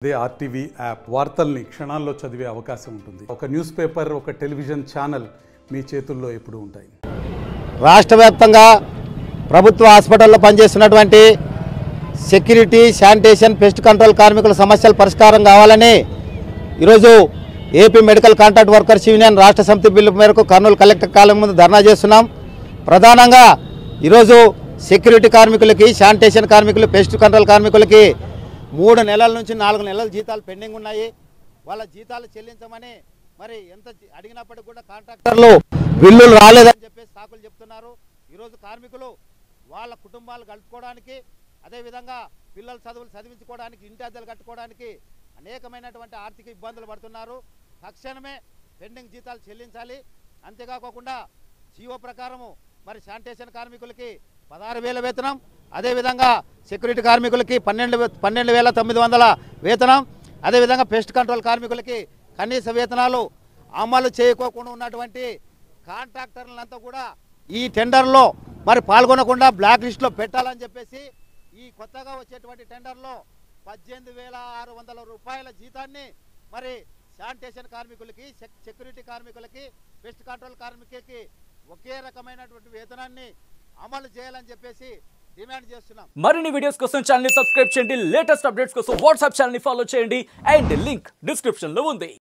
అదే RTV app వార్తల్ని క్షణాల్లో చదివే అవకాశం ఉంటుంది. ఒక న్యూస్ పేపర్, ఒక టెలివిజన్ ఛానల్ మీ చేతుల్లో ఎప్పుడూ ఉంటాయి. రాష్ట్ర వ్యాప్తంగా ప్రభుత్వ హాస్పిటల్లో పనిచేస్తున్నటువంటి సెక్యూరిటీ, శానిటేషన్, పెస్ట్ కంట్రోల్ కార్మికుల సమస్యల పరిష్కారం కావాలని ఈరోజు AP medical contract workers union రాష్ట్ర సమితి పిలుపు మేరకు కర్నూలు కలెక్టర్ కార్యాలయం ముందు ధర్నా చేస్తున్నాం. ప్రధానంగా ఈరోజు సెక్యూరిటీ కార్మికులకి, శానిటేషన్ కార్మికులు, పెస్ట్ కంట్రోల్ కార్మికులకి 3 నెలల నుంచి 4 నెలల జీతాలు పెండింగ్ ఉన్నాయి. వాళ్ళ జీతాలు చెల్లించమని మరి ఎంత అడిగినప్పటికీ కూడా కాంట్రాక్టర్లు బిల్లులు రాలేదని చెప్పేసి సాకులు చెప్తున్నారు. ఈరోజు కార్మికులు వాళ్ళ కుటుంబాలు గడుపుకోవడానికి, అదేవిధంగా పిల్లల చదువులు చదివించుకోవడానికి, ఇంటి అద్దెలు కట్టుకోవడానికి అనేకమైనటువంటి ఆర్థిక ఇబ్బందులు పడుతున్నారు. తక్షణమే పెండింగ్ జీతాలు చెల్లించాలి. అంతేకాకుండా జీవో ప్రకారము మరి శానిటేషన్ కార్మికులకి 16,000 వేతనం, అదేవిధంగా సెక్యూరిటీ కార్మికులకి 12,900 వేతనం, అదేవిధంగా పెస్ట్ కంట్రోల్ కార్మికులకి కనీస వేతనాలు అమలు చేయకోకుండా ఉన్నటువంటి కాంట్రాక్టర్లంతా కూడా ఈ టెండర్లో మరి పాల్గొనకుండా బ్లాక్ లిస్ట్లో పెట్టాలని చెప్పేసి ఈ కొత్తగా వచ్చేటువంటి టెండర్లో 18,600 రూపాయల జీతాన్ని మరి శానిటేషన్ కార్మికులకి, సెక్యూరిటీ కార్మికులకి, పెస్ట్ కంట్రోల్ కార్మికులకి ఒకే రకమైనటువంటి వేతనాన్ని అమలు చేయాలని చెప్పేసి డిమాండ్ చేస్తున్నాం. మరిన్ని వీడియోస్ కోసం ఛానల్ ని సబ్స్క్రైబ్ చేయండి. లేటెస్ట్ అప్డేట్స్ కోసం వాట్సాప్ ఛానల్ ని ఫాలో చేయండి. అండ్ లింక్ డిస్క్రిప్షన్ లో ఉంది.